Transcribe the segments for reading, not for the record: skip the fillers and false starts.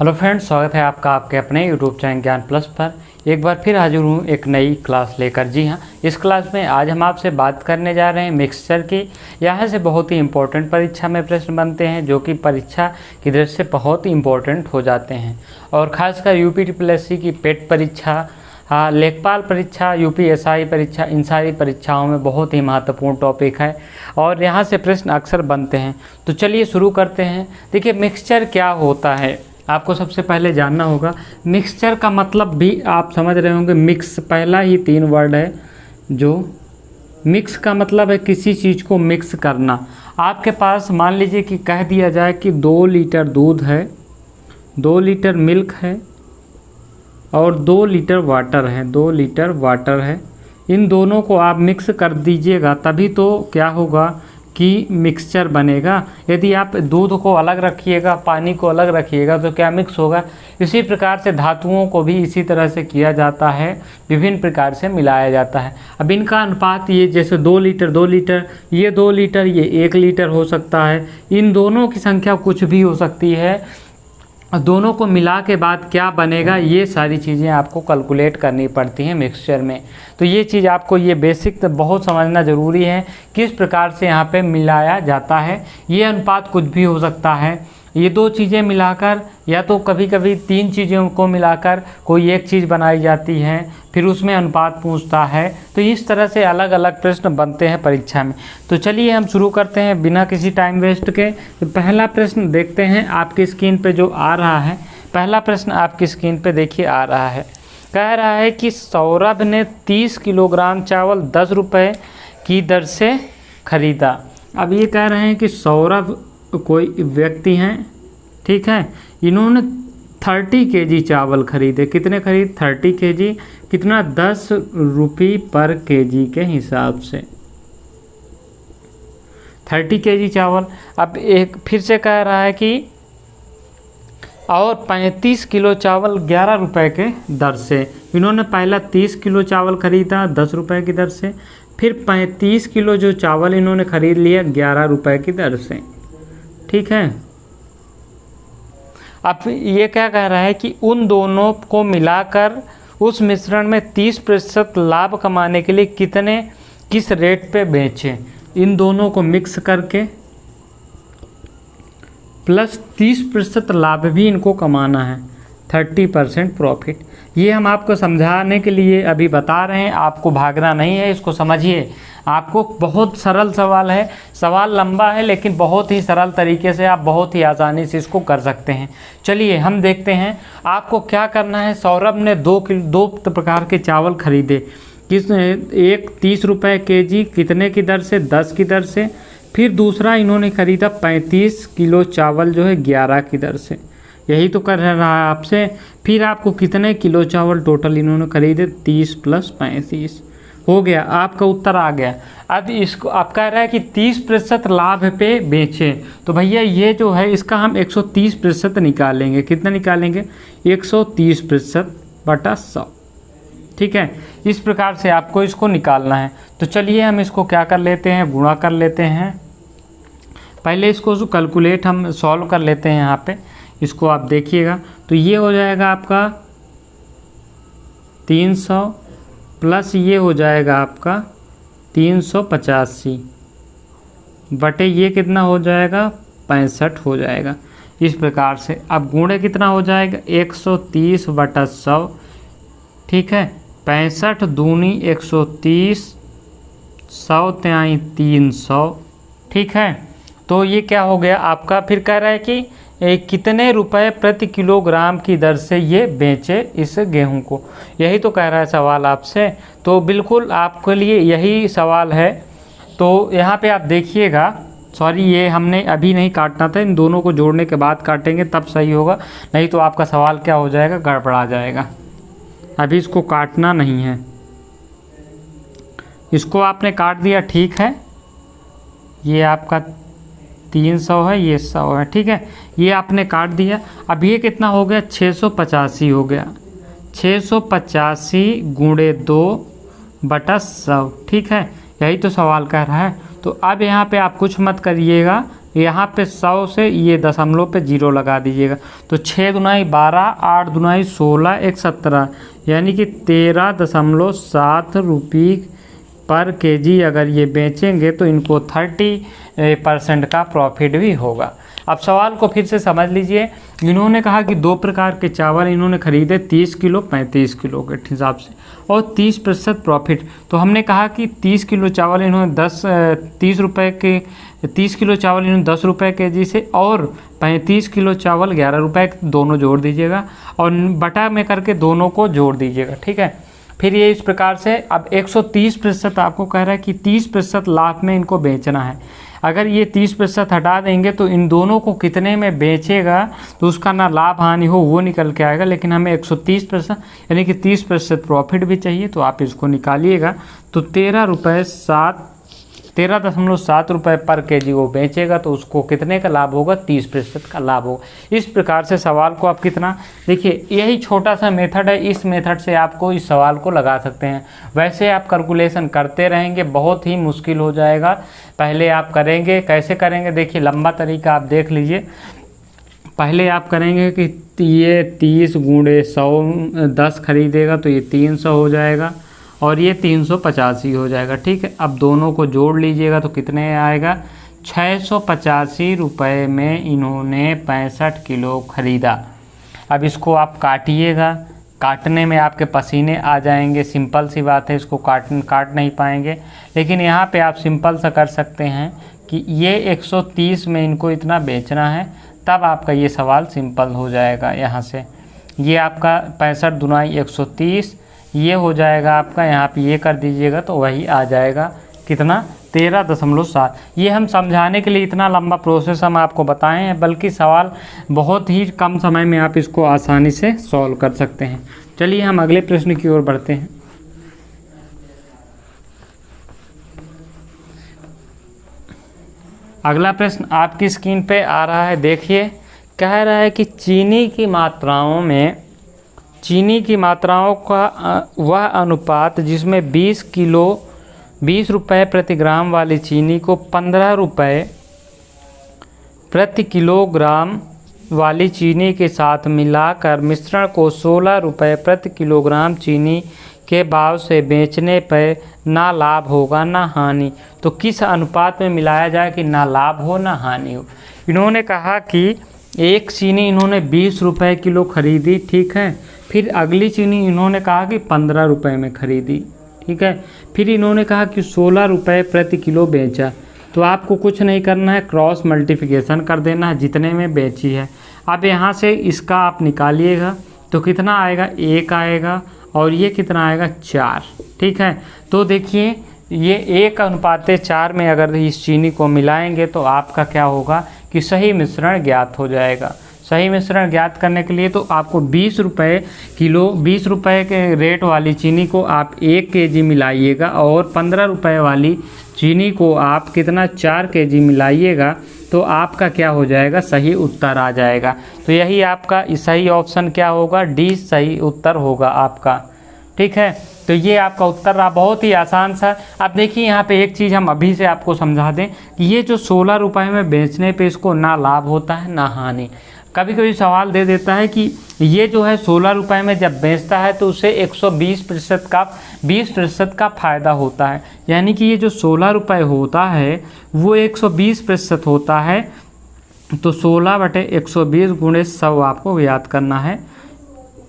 Hello friends, स्वागत है आपका आपके अपने यूट्यूब चैनल ज्ञान प्लस पर। एक बार फिर हाजिर हूँ एक नई क्लास लेकर। जी हाँ, इस क्लास में आज हम आपसे बात करने जा रहे हैं मिक्सचर की। यहाँ से बहुत ही इम्पोर्टेंट परीक्षा में प्रश्न बनते हैं जो कि परीक्षा की दृष्टि से बहुत ही इम्पोर्टेंट हो जाते हैं। और ख़ासकर यूपीपीएससी की पेट परीक्षा, लेखपाल परीक्षा, यूपीएसआई परीक्षा, इन सारी परीक्षाओं में बहुत ही महत्वपूर्ण टॉपिक है और यहाँ से प्रश्न अक्सर बनते हैं। तो चलिए शुरू करते हैं। देखिए, मिक्सचर क्या होता है आपको सबसे पहले जानना होगा। मिक्सचर का मतलब भी आप समझ रहे होंगे। मिक्स, पहला ही 3 वर्ड है जो मिक्स का मतलब है किसी चीज़ को मिक्स करना। आपके पास मान लीजिए कि कह दिया जाए कि 2 लीटर दूध है, 2 लीटर मिल्क है और 2 लीटर वाटर है, 2 लीटर वाटर है। इन दोनों को आप मिक्स कर दीजिएगा तभी तो क्या होगा कि मिक्सचर बनेगा। यदि आप दूध को अलग रखिएगा, पानी को अलग रखिएगा तो क्या मिक्स होगा। इसी प्रकार से धातुओं को भी इसी तरह से किया जाता है, विभिन्न प्रकार से मिलाया जाता है। अब इनका अनुपात ये जैसे 2 लीटर 2 लीटर, ये 2 लीटर, ये 1 लीटर हो सकता है। इन दोनों की संख्या कुछ भी हो सकती है। दोनों को मिला के बाद क्या बनेगा, ये सारी चीज़ें आपको कैलकुलेट करनी पड़ती हैं मिक्सचर में। तो ये चीज़ आपको, ये बेसिक तो बहुत समझना ज़रूरी है किस प्रकार से यहाँ पे मिलाया जाता है। ये अनुपात कुछ भी हो सकता है। ये 2 चीज़ें मिलाकर या तो कभी कभी 3 चीज़ों को मिलाकर कोई एक चीज़ बनाई जाती है, फिर उसमें अनुपात पूछता है। तो इस तरह से अलग अलग प्रश्न बनते हैं परीक्षा में। तो चलिए हम शुरू करते हैं बिना किसी टाइम वेस्ट के। तो पहला प्रश्न देखते हैं आपकी स्क्रीन पे जो आ रहा है। पहला प्रश्न आपकी स्क्रीन पे देखिए आ रहा है। कह रहा है कि सौरभ ने 30 किलोग्राम चावल 10 रुपये की दर से खरीदा। अब ये कह रहे हैं कि सौरभ कोई व्यक्ति हैं, ठीक है। इन्होंने 30 केजी चावल खरीदे। कितने खरीद? 30 केजी। कितना? 10 रुपये पर केजी के हिसाब से 30 केजी चावल। अब एक फिर से कह रहा है कि और 35 किलो चावल 11 रुपये के दर से। इन्होंने पहला 30 किलो चावल खरीदा 10 रुपये की दर से, फिर 35 किलो जो चावल इन्होंने खरीद लिया 11 रुपये की दर से, ठीक है। अब ये क्या कह रहा है कि उन दोनों को मिलाकर उस मिश्रण में 30% लाभ कमाने के लिए किस रेट पे बेचें। इन दोनों को मिक्स करके प्लस 30% लाभ भी इनको कमाना है, 30% प्रॉफिट। ये हम आपको समझाने के लिए अभी बता रहे हैं, आपको भागना नहीं है, इसको समझिए। आपको बहुत सरल सवाल है, सवाल लंबा है लेकिन बहुत ही सरल तरीके से आप बहुत ही आसानी से इसको कर सकते हैं। चलिए हम देखते हैं आपको क्या करना है। सौरभ ने 2 प्रकार के चावल खरीदे। एक 30 रुपये केजी, कितने की दर से? 10 की दर से। फिर दूसरा इन्होंने खरीदा 35 किलो चावल जो है 11 की दर से। यही तो कर रहा है आपसे। फिर आपको कितने किलो चावल टोटल इन्होंने खरीदे? 30 + 35 हो गया, आपका उत्तर आ गया। अब इसको आप कह रहा है कि 30% लाभ पे बेचें। तो भैया ये जो है इसका हम 130% निकालेंगे। कितना निकालेंगे? 130% बटा 100, ठीक है। इस प्रकार से आपको इसको निकालना है। तो चलिए हम इसको क्या कर लेते हैं, गुणा कर लेते हैं। पहले इसको जो कैलकुलेट हम सॉल्व कर लेते हैं यहाँ पे, इसको आप देखिएगा। तो ये हो जाएगा आपका 300 प्लस ये हो जाएगा आपका 385 बटे ये कितना हो जाएगा? 65 हो जाएगा। इस प्रकार से अब गुणे कितना हो जाएगा? 130 बटा 100, ठीक है। 65 दूनी 130, 100 त्याई 300, ठीक है। तो ये क्या हो गया आपका? फिर कह रहा है कि कितने रुपए प्रति किलोग्राम की दर से ये बेचे इस गेहूं को। यही तो कह रहा है सवाल आपसे। तो बिल्कुल आपके लिए यही सवाल है। तो यहाँ पे आप देखिएगा, सॉरी ये हमने अभी नहीं काटना था, इन दोनों को जोड़ने के बाद काटेंगे तब सही होगा, नहीं तो आपका सवाल क्या हो जाएगा? गड़बड़ा जाएगा। अभी इसको काटना नहीं है। इसको आपने काट दिया, ठीक है। ये आपका 300 है, ये 100 है, ठीक है। ये आपने काट दिया। अब ये कितना हो गया? 685 हो गया। 685 × 2 बटा 100, ठीक है। यही तो सवाल कह रहा है। तो अब यहाँ पे आप कुछ मत करिएगा, यहाँ पे 100 से ये दशमलव पे 0 लगा दीजिएगा। तो 6 दूनाई 12, 8 दूनाई 16, 1 17, यानी कि 13.7 रुपये पर केजी अगर ये बेचेंगे तो इनको 30% का प्रॉफिट भी होगा। अब सवाल को फिर से समझ लीजिए। इन्होंने कहा कि 2 प्रकार के चावल इन्होंने खरीदे 30 किलो 35 किलो के हिसाब से और 30% प्रॉफिट। तो हमने कहा कि 30 किलो चावल इन्होंने 30 किलो चावल इन्होंने 10 रुपये केजी से और 35 किलो चावल 11 रुपये, दोनों जोड़ दीजिएगा और बटा में करके दोनों को जोड़ दीजिएगा। ठीक है, फिर ये इस प्रकार से अब 130% आपको कह रहा है कि 30% लाभ में इनको बेचना है। अगर ये 30% हटा देंगे तो इन दोनों को कितने में बेचेगा तो उसका ना लाभ हानि हो वो निकल के आएगा, लेकिन हमें 130% यानी कि 30% प्रॉफिट भी चाहिए। तो आप इसको निकालिएगा तो 13.7 रुपये पर केजी वो बेचेगा तो उसको कितने का लाभ होगा, 30% का लाभ होगा। इस प्रकार से सवाल को आप कितना देखिए, यही छोटा सा मेथड है, इस मेथड से आपको इस सवाल को लगा सकते हैं। वैसे आप कैलकुलेशन करते रहेंगे बहुत ही मुश्किल हो जाएगा। पहले आप करेंगे, कैसे करेंगे देखिए, लंबा तरीका आप देख लीजिए। पहले आप करेंगे कि ये 30 गुणे 100 10 खरीदेगा तो ये 300 हो जाएगा और ये 385 हो जाएगा। ठीक है, अब दोनों को जोड़ लीजिएगा तो कितने आएगा, 685 रुपये में इन्होंने 65 किलो खरीदा। अब इसको आप काटिएगा, काटने में आपके पसीने आ जाएंगे, सिंपल सी बात है, इसको काट नहीं पाएंगे। लेकिन यहाँ पे आप सिंपल सा कर सकते हैं कि ये 130 में इनको इतना बेचना है, तब आपका ये सवाल सिंपल हो जाएगा। यहाँ से ये आपका 65 दुनाई 130 ये हो जाएगा आपका, यहाँ पे ये कर दीजिएगा तो वही आ जाएगा कितना, 13.7। ये हम समझाने के लिए इतना लंबा प्रोसेस हम आपको बताएं हैं, बल्कि सवाल बहुत ही कम समय में आप इसको आसानी से सॉल्व कर सकते हैं। चलिए हम अगले प्रश्न की ओर बढ़ते हैं। अगला प्रश्न आपकी स्क्रीन पे आ रहा है, देखिए। कह रहा है कि चीनी की मात्राओं का वह अनुपात जिसमें 20 रुपये प्रति ग्राम वाली चीनी को 15 रुपये प्रति किलोग्राम वाली चीनी के साथ मिलाकर मिश्रण को 16 रुपये प्रति किलोग्राम चीनी के भाव से बेचने पर ना लाभ होगा ना हानि। तो किस अनुपात में मिलाया जाए कि ना लाभ हो ना हानि हो। इन्होंने कहा कि एक चीनी इन्होंने 20 रुपये किलो खरीदी, ठीक है। फिर अगली चीनी इन्होंने कहा कि 15 रुपये में खरीदी, ठीक है। फिर इन्होंने कहा कि 16 रुपये प्रति किलो बेचा। तो आपको कुछ नहीं करना है, क्रॉस मल्टीप्लिकेशन कर देना है जितने में बेची है। अब यहाँ से इसका आप निकालिएगा तो कितना आएगा, 1 आएगा और ये कितना आएगा, 4, ठीक है। तो देखिए ये 1:4 में अगर इस चीनी को मिलाएंगे तो आपका क्या होगा कि सही मिश्रण ज्ञात हो जाएगा। सही मिश्रण ज्ञात करने के लिए तो आपको 20 रुपये किलो 20 रुपये के रेट वाली चीनी को आप 1 केजी मिलाइएगा और 15 रुपये वाली चीनी को आप कितना 4 केजी मिलाइएगा तो आपका क्या हो जाएगा, सही उत्तर आ जाएगा। तो यही आपका सही ऑप्शन क्या होगा, डी सही उत्तर होगा आपका, ठीक है। तो ये आपका उत्तर रहा, बहुत ही आसान सा। अब देखिए यहाँ पे एक चीज़ हम अभी से आपको समझा दें कि ये जो 16 रुपये में बेचने पे इसको ना लाभ होता है ना हानि। कभी कभी सवाल दे देता है कि ये जो है 16 रुपये में जब बेचता है तो उसे 20% का फ़ायदा होता है, यानी कि ये जो 16 रुपये होता है वो 120% होता है। तो 16/120 गुणे 100 आपको याद करना है।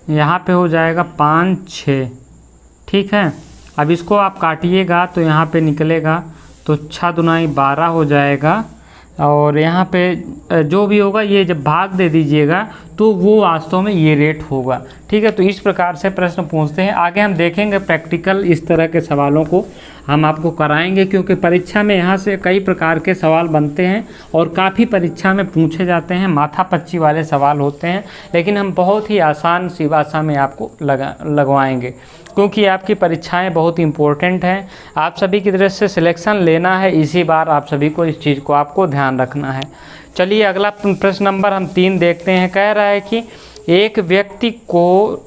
यहाँ पे हो जाएगा 5 6, ठीक है। अब इसको आप काटिएगा तो यहाँ पे निकलेगा तो 6 दुनाई 12 हो जाएगा और यहाँ पे जो भी होगा ये जब भाग दे दीजिएगा तो वो वास्तव में ये रेट होगा, ठीक है। तो इस प्रकार से प्रश्न पूछते हैं। आगे हम देखेंगे प्रैक्टिकल इस तरह के सवालों को हम आपको कराएंगे, क्योंकि परीक्षा में यहाँ से कई प्रकार के सवाल बनते हैं और काफ़ी परीक्षा में पूछे जाते हैं, माथापच्ची वाले सवाल होते हैं। लेकिन हम बहुत ही आसान सी भाषा में आपको लगवाएंगे, क्योंकि आपकी परीक्षाएं बहुत इंपॉर्टेंट हैं। आप सभी की तरफ से सिलेक्शन लेना है, इसी बार आप सभी को इस चीज़ को आपको ध्यान रखना है। चलिए अगला प्रश्न नंबर हम 3 देखते हैं। कह रहा है कि एक व्यक्ति को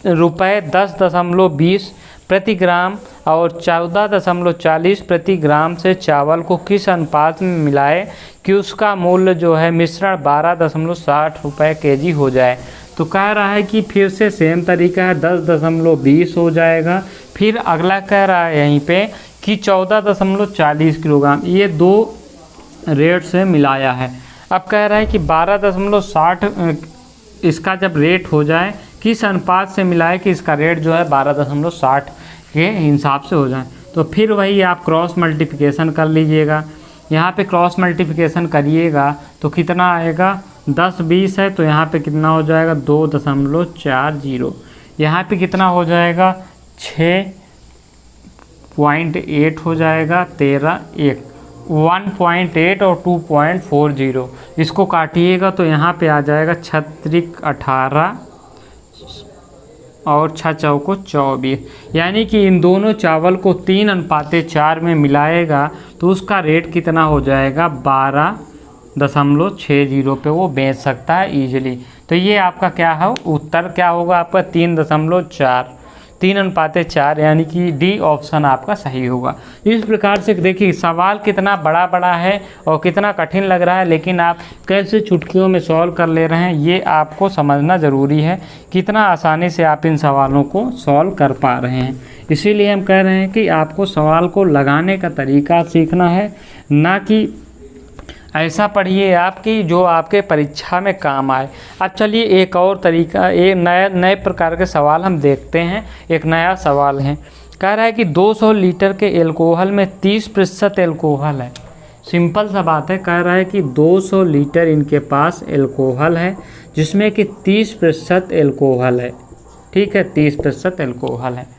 ₹10.20 प्रति ग्राम और 14.40 प्रति ग्राम से चावल को किस अनुपात में मिलाए कि उसका मूल्य जो है मिश्रण 12.60 रुपये kg हो जाए। तो कह रहा है कि फिर से सेम तरीका है, 10.20 हो जाएगा। फिर अगला कह रहा है यहीं पे कि 14.40 किलोग्राम, ये दो रेट से मिलाया है। अब कह रहा है कि 12.60 इसका जब रेट हो जाए किस अनुपात से मिलाए कि इसका रेट जो है 12.60 के हिसाब से हो जाए। तो फिर वही आप क्रॉस मल्टीप्लिकेशन कर लीजिएगा। यहाँ पे क्रॉस मल्टीप्लिकेशन करिएगा तो कितना आएगा, 10-20 है तो यहाँ पे कितना हो जाएगा 2.40। यहाँ पे कितना हो जाएगा 6.8 हो जाएगा, 13 1.8 और 2.40। इसको काटिएगा तो यहाँ पे आ जाएगा 18 और 6 चौको 24। यानी कि इन दोनों चावल को 3:4 में मिलाएगा तो उसका रेट कितना हो जाएगा 12.60 पे वो बेच सकता है ईजिली। तो ये आपका क्या है उत्तर, क्या होगा आपका 3:4, यानी कि डी ऑप्शन आपका सही होगा। इस प्रकार से देखिए सवाल कितना बड़ा बड़ा है और कितना कठिन लग रहा है, लेकिन आप कैसे चुटकियों में सॉल्व कर ले रहे हैं ये आपको समझना ज़रूरी है, कितना आसानी से आप इन सवालों को सॉल्व कर पा रहे हैं। इसीलिए हम कह रहे हैं कि आपको सवाल को लगाने का तरीका सीखना है, ना कि ऐसा पढ़िए आपकी जो आपके परीक्षा में काम आए। अब चलिए एक और तरीका, एक नए प्रकार के सवाल हम देखते हैं। एक नया सवाल है, कह रहा है कि 200 लीटर के एल्कोहल में 30% एल्कोहल है। सिंपल सा बात है, कह रहा है कि 200 लीटर इनके पास एल्कोहल है जिसमें कि 30% एल्कोहल है। ठीक है, 30% एल्कोहल है।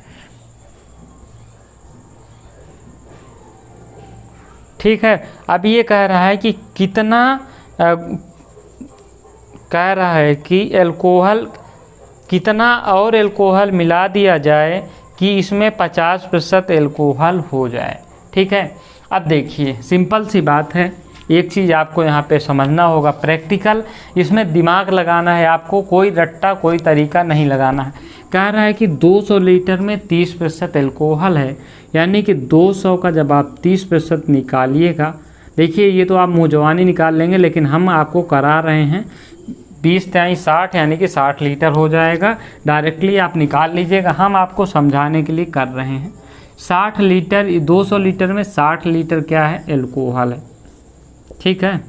ठीक है, अब ये कह रहा है कि कितना कह रहा है कि एल्कोहल कितना और एल्कोहल मिला दिया जाए कि इसमें 50% एल्कोहल हो जाए। ठीक है, अब देखिए सिंपल सी बात है, एक चीज़ आपको यहाँ पे समझना होगा, प्रैक्टिकल, इसमें दिमाग लगाना है आपको, कोई रट्टा कोई तरीका नहीं लगाना है। कह रहा है कि 200 लीटर में 30% एल्कोहल है, यानी कि 200 का जब आप 30% निकालिएगा, देखिए ये तो आप मुँहजबानी निकाल लेंगे, लेकिन हम आपको करा रहे हैं 20×60 यानी कि 60 लीटर हो जाएगा। डायरेक्टली आप निकाल लीजिएगा, हम आपको समझाने के लिए कर रहे हैं। 60 लीटर, 200 लीटर में 60 लीटर क्या है एल्कोहल है। ठीक है,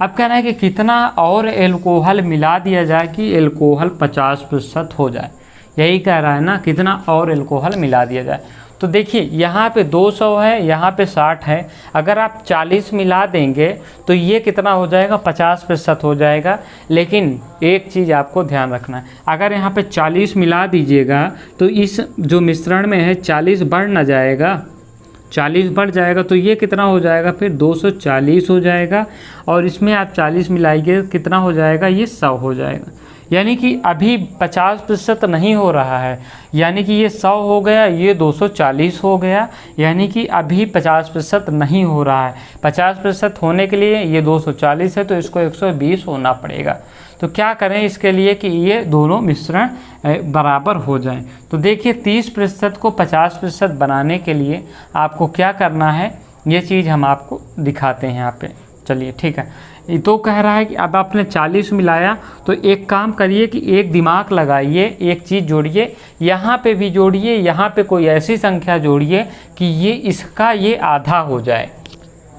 अब कह रहा है कि कितना और एल्कोहल मिला दिया जाए कि एल्कोहल 50% हो जाए। यही कह रहा है ना, कितना और एल्कोहल मिला दिया जाए। तो देखिए यहाँ पे 200 है, यहाँ पे 60 है, अगर आप 40 मिला देंगे तो ये कितना हो जाएगा 50% हो जाएगा। लेकिन एक चीज़ आपको ध्यान रखना है, अगर यहाँ पे 40 मिला दीजिएगा तो इस जो मिश्रण में है 40 बढ़ ना जाएगा, 40 बढ़ जाएगा तो ये कितना हो जाएगा फिर 240 हो जाएगा, और इसमें आप 40 मिलाइए कितना हो जाएगा, ये 100 हो जाएगा। यानी कि अभी 50% नहीं हो रहा है, यानी कि ये 100 हो गया, ये 240 हो गया, यानी कि अभी 50% नहीं हो रहा है। 50% होने के लिए ये 240 है तो इसको 120 होना पड़ेगा। तो क्या करें इसके लिए कि ये दोनों मिश्रण बराबर हो जाएं। तो देखिए 30% को 50% बनाने के लिए आपको क्या करना है, ये चीज़ हम आपको दिखाते हैं यहाँ पे। चलिए ठीक है, तो कह रहा है कि अब आपने 40 मिलाया तो एक काम करिए कि एक दिमाग लगाइए, एक चीज़ जोड़िए, यहाँ पे भी जोड़िए, यहाँ पे कोई ऐसी संख्या जोड़िए कि ये इसका ये आधा हो जाए।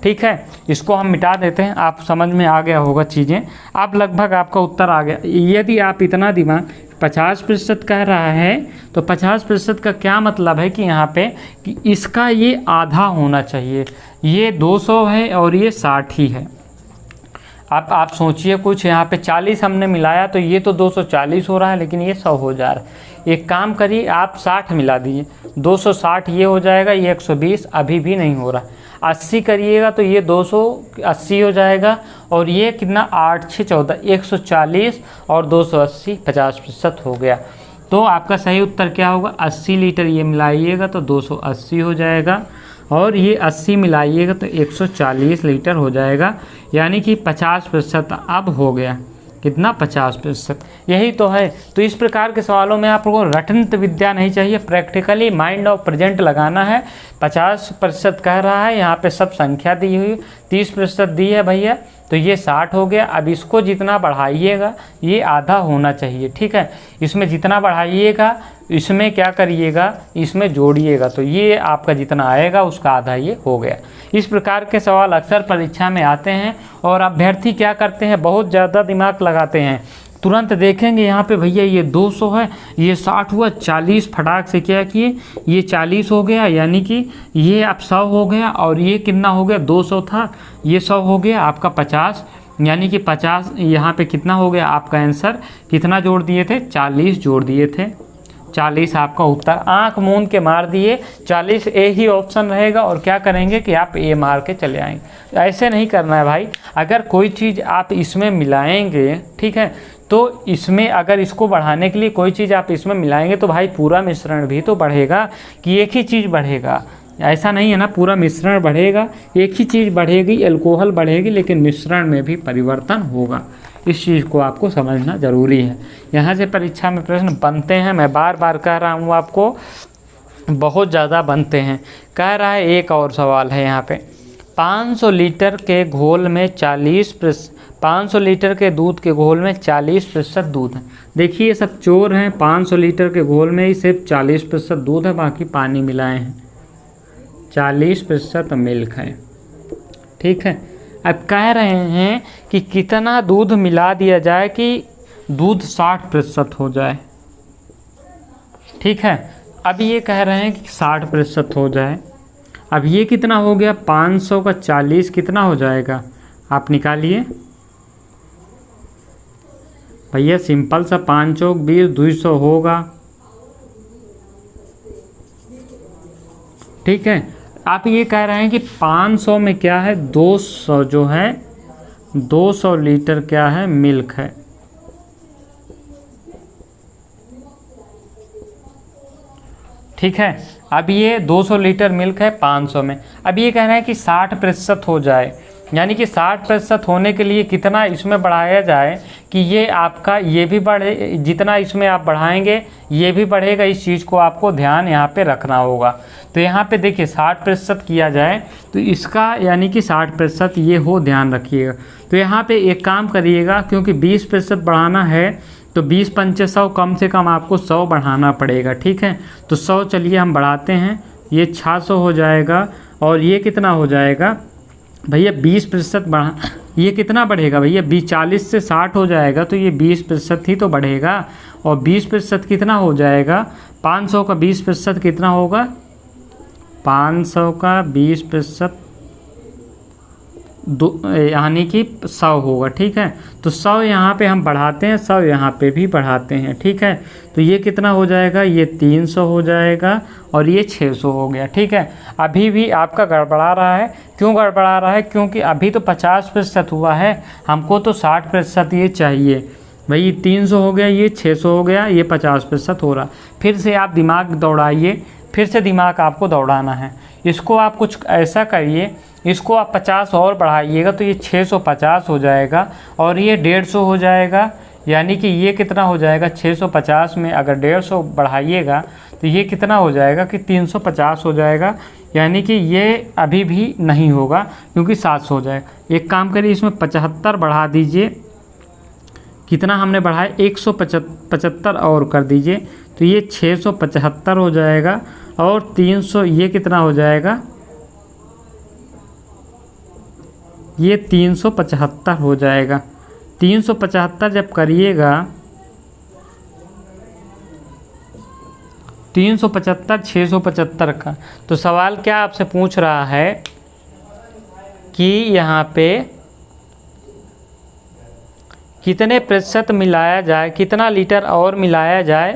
ठीक है, इसको हम मिटा देते हैं, आप समझ में आ गया होगा चीज़ें, आप लगभग आपका उत्तर आ गया। यदि आप इतना दिमाग 50% कह रहा है तो 50% का क्या मतलब है कि यहाँ पे कि इसका ये आधा होना चाहिए। ये 200 है और ये 60 ही है। अब आप सोचिए कुछ, यहाँ पे 40 हमने मिलाया तो ये तो 240 हो रहा है, लेकिन ये 100 हो जा रहा है। एक काम करिए आप 60 मिला दीजिए, 260 ये हो जाएगा, ये 120 अभी भी नहीं हो रहा। 80 करिएगा तो ये 280 हो जाएगा, और ये कितना 8 6 14 140 और 280 50% हो गया। तो आपका सही उत्तर क्या होगा, 80 लीटर ये मिलाइएगा तो 280 हो जाएगा, और ये 80 मिलाइएगा तो 140 लीटर हो जाएगा। यानी कि 50% अब हो गया, कितना 50%। यही तो है। तो इस प्रकार के सवालों में आपको रटंत विद्या नहीं चाहिए, प्रैक्टिकली माइंड और प्रेजेंट लगाना है। 50% कह रहा है, यहाँ पे सब संख्या दी हुई, 30% दी है भैया, तो ये 60 हो गया। अब इसको जितना बढ़ाइएगा ये आधा होना चाहिए, ठीक है। इसमें जितना बढ़ाइएगा इसमें क्या करिएगा, इसमें जोड़िएगा, तो ये आपका जितना आएगा उसका आधा ये हो गया। इस प्रकार के सवाल अक्सर परीक्षा में आते हैं और अभ्यर्थी क्या करते हैं, बहुत ज़्यादा दिमाग लगाते हैं। तुरंत देखेंगे यहाँ पे भैया ये 200 है, ये 60 हुआ, 40 फटाक से क्या किए, ये 40 हो गया, यानी कि ये अब 100 हो गया, और ये कितना हो गया, 200 था, ये 100 हो गया आपका 50, यानी कि 50 यहाँ पे कितना हो गया आपका आंसर, कितना जोड़ दिए थे, 40 जोड़ दिए थे, 40 आपका उत्तर। आंख मूंद के मार दिए, 40 ए ही ऑप्शन रहेगा, और क्या करेंगे कि आप ए मार के चले आएंगे। ऐसे नहीं करना है भाई। अगर कोई चीज़ आप इसमें मिलाएंगे, ठीक है, तो इसमें अगर इसको बढ़ाने के लिए कोई चीज़ आप इसमें मिलाएंगे तो भाई पूरा मिश्रण भी तो बढ़ेगा, कि एक ही चीज़ बढ़ेगा। ऐसा नहीं है ना, पूरा मिश्रण बढ़ेगा, एक ही चीज़ बढ़ेगी, अल्कोहल बढ़ेगी, लेकिन मिश्रण में भी परिवर्तन होगा। इस चीज़ को आपको समझना ज़रूरी है। यहाँ से परीक्षा में प्रश्न बनते हैं, मैं बार बार कह रहा हूँ आपको, बहुत ज़्यादा बनते हैं। कह रहा है एक और सवाल है यहाँ पे, 500 लीटर के घोल में 500 लीटर के दूध के घोल में 40% दूध है। देखिए सब चोर हैं, 500 लीटर के घोल में ही सिर्फ 40% दूध है, बाकी पानी मिलाए हैं, 40% मिल्क है, ठीक है। अब कह रहे हैं कि कितना दूध मिला दिया जाए कि दूध 60% हो जाए, ठीक है। अब ये कह रहे हैं कि 60% हो जाए। अब ये कितना हो गया, 500 का 40 कितना हो जाएगा, आप निकालिए भैया, सिंपल सा 5 चौक 20, 200 होगा, ठीक है। आप ये कह रहे हैं कि 500 में क्या है, 200 जो है 200 लीटर क्या है, मिल्क है, ठीक है। अब ये 200 लीटर मिल्क है 500 में। अब ये कह रहे हैं कि 60% हो जाए, यानी कि 60% होने के लिए कितना इसमें बढ़ाया जाए कि ये आपका ये भी बढ़े, जितना इसमें आप बढ़ाएंगे ये भी बढ़ेगा। इस चीज़ को आपको ध्यान यहाँ पे रखना होगा। तो यहाँ पे देखिए 60% किया जाए तो इसका यानी कि 60% ये हो, ध्यान रखिएगा। तो यहाँ पे एक काम करिएगा, क्योंकि 20% बढ़ाना है तो 20 पंचे 100, कम से कम आपको 100 बढ़ाना पड़ेगा, ठीक है। तो 100 चलिए हम बढ़ाते हैं, ये 600 हो जाएगा, और ये कितना हो जाएगा भैया, 20% बढ़ा, ये कितना बढ़ेगा भैया, 40 से 60 हो जाएगा, तो ये 20% ही तो बढ़ेगा। और 20% कितना हो जाएगा, 500 का 20% कितना होगा, 500 का 20% यानी कि 100 होगा, ठीक है। तो 100 यहाँ पे हम बढ़ाते हैं, 100 यहाँ पे भी बढ़ाते हैं, ठीक है। तो ये कितना हो जाएगा, ये 300 हो जाएगा, और ये 600 हो गया, ठीक है। अभी भी आपका गड़बड़ा रहा है, क्यों गड़बड़ा रहा है, क्योंकि अभी तो 50% हुआ है, हमको तो 60% ये चाहिए भाई। 300 हो गया, ये 600 हो गया, ये 50% हो रहा। फिर से आप दिमाग दौड़ाइए, फिर से दिमाग आपको दौड़ाना है। इसको आप कुछ ऐसा करिए, इसको आप 50 और बढ़ाइएगा तो ये 650 हो जाएगा, और ये 150 हो जाएगा, यानी कि ये कितना हो जाएगा, 650 में अगर 150 बढ़ाइएगा तो ये कितना हो जाएगा कि 350 हो जाएगा, यानी कि ये अभी भी नहीं होगा, क्योंकि 700 हो जाएगा। एक काम करिए, इसमें 75 बढ़ा दीजिए, कितना हमने बढ़ाया, 175 और कर दीजिए, तो ये 675 हो जाएगा, और 300 ये कितना हो जाएगा, ये 375 हो जाएगा। 375 जब करिएगा, 375 675 का, तो सवाल क्या आपसे पूछ रहा है कि यहाँ पे कितने प्रतिशत मिलाया जाए, कितना लीटर और मिलाया जाए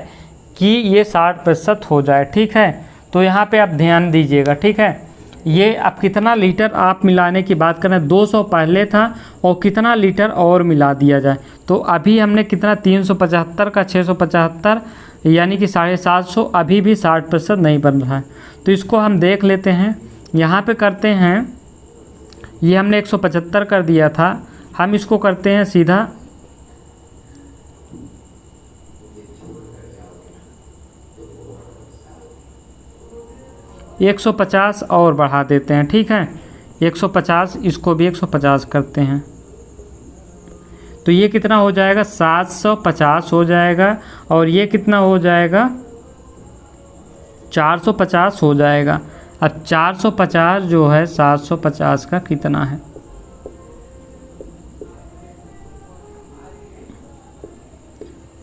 कि ये 60% हो जाए, ठीक है। तो यहाँ पे आप ध्यान दीजिएगा, ठीक है। ये अब कितना लीटर आप मिलाने की बात करें, 200 पहले था, और कितना लीटर और मिला दिया जाए, तो अभी हमने कितना, 375 का 675, यानी कि 750, अभी भी 60% नहीं बन रहा है। तो इसको हम देख लेते हैं, यहाँ पे करते हैं, ये हमने 175 कर दिया था, हम इसको करते हैं सीधा 150 और बढ़ा देते हैं, ठीक है। 150, इसको भी 150 करते हैं, तो ये कितना हो जाएगा, 750 हो जाएगा। और ये कितना हो जाएगा, 450 हो जाएगा। अब 450 जो है 750 का कितना है,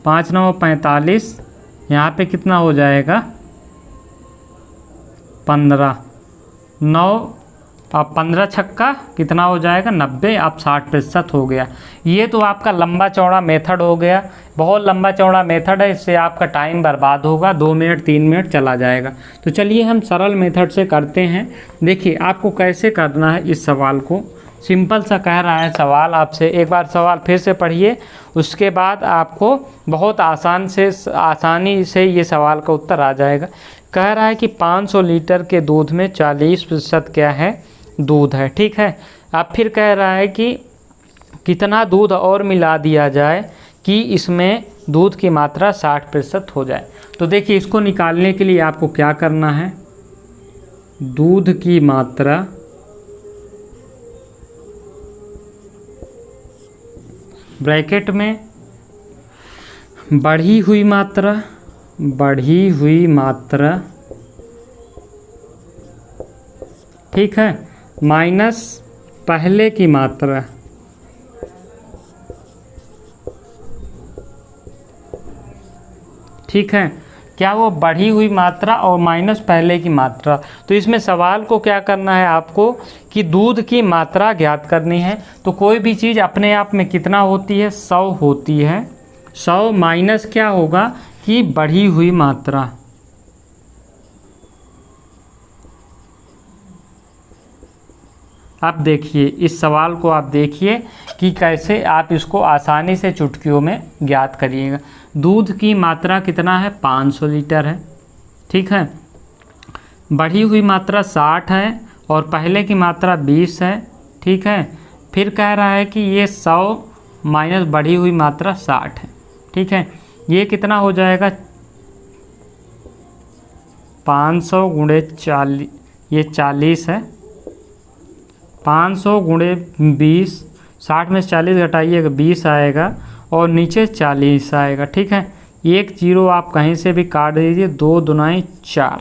5 9 45, यहाँ पे कितना हो जाएगा 15, 9 अब 15 छक्का कितना हो जाएगा 90, अब 60% हो गया। ये तो आपका लंबा चौड़ा मेथड हो गया, बहुत लंबा चौड़ा मेथड है, इससे आपका टाइम बर्बाद होगा, 2 मिनट 3 मिनट चला जाएगा। तो चलिए हम सरल मेथड से करते हैं। देखिए आपको कैसे करना है इस सवाल को, सिंपल सा कह रहा है सवाल आपसे, एक बार सवाल फिर से पढ़िए, उसके बाद आपको बहुत आसानी से ये सवाल का उत्तर आ जाएगा। कह रहा है कि 500 लीटर के दूध में 40% क्या है, दूध है, ठीक है। अब फिर कह रहा है कि कितना दूध और मिला दिया जाए कि इसमें दूध की मात्रा 60% हो जाए। तो देखिए इसको निकालने के लिए आपको क्या करना है, दूध की मात्रा ब्रैकेट में बढ़ी हुई मात्रा, ठीक है, माइनस पहले की मात्रा, ठीक है। क्या वो बढ़ी हुई मात्रा और माइनस पहले की मात्रा। तो इसमें सवाल को क्या करना है आपको कि दूध की मात्रा ज्ञात करनी है। तो कोई भी चीज़ अपने आप में कितना होती है, 100 होती है। 100 माइनस क्या होगा कि बढ़ी हुई मात्रा, अब देखिए इस सवाल को आप देखिए कि कैसे आप इसको आसानी से चुटकियों में ज्ञात करिएगा। दूध की मात्रा कितना है, 500 लीटर है, ठीक है। बढ़ी हुई मात्रा 60 है और पहले की मात्रा 20 है, ठीक है। फिर कह रहा है कि ये 100 माइनस बढ़ी हुई मात्रा 60 है, ठीक है। ये कितना हो जाएगा, 500 गुणे 40, ये 40 है, 500 गुणे 20, 60 में से 40 घटाइएगा 20 आएगा और नीचे 40 आएगा, ठीक है। एक जीरो आप कहीं से भी काट दीजिए, 2 दूनाई 4,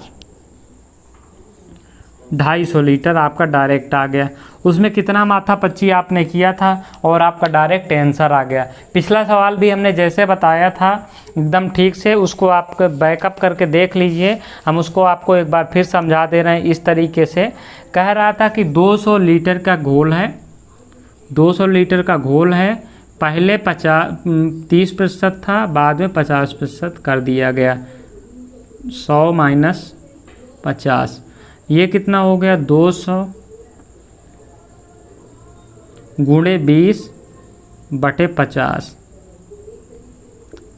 250 लीटर आपका डायरेक्ट आ गया। उसमें कितना माथा पच्ची आपने किया था और आपका डायरेक्ट आंसर आ गया। पिछला सवाल भी हमने जैसे बताया था एकदम ठीक से, उसको आप बैकअप करके देख लीजिए। हम उसको आपको एक बार फिर समझा दे रहे हैं। इस तरीके से कह रहा था कि 200 लीटर का घोल है, 200 लीटर का घोल है, पहले 30% था, बाद में 50% कर दिया गया। 100 माइनस 50, ये कितना हो गया, 200 गुणे 20 बटे 50,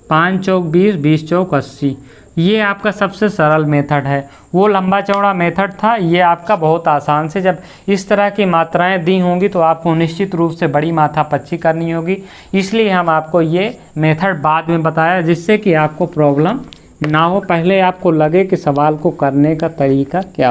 5 चौक 20, 20 चौक 80। ये आपका सबसे सरल मेथड है। वो लंबा चौड़ा मेथड था, ये आपका बहुत आसान से। जब इस तरह की मात्राएं दी होंगी तो आपको निश्चित रूप से बड़ी माथापच्ची करनी होगी, इसलिए हम आपको ये मेथड बाद में बताया, जिससे कि आपको प्रॉब्लम ना हो। पहले आपको लगे कि सवाल को करने का तरीका क्या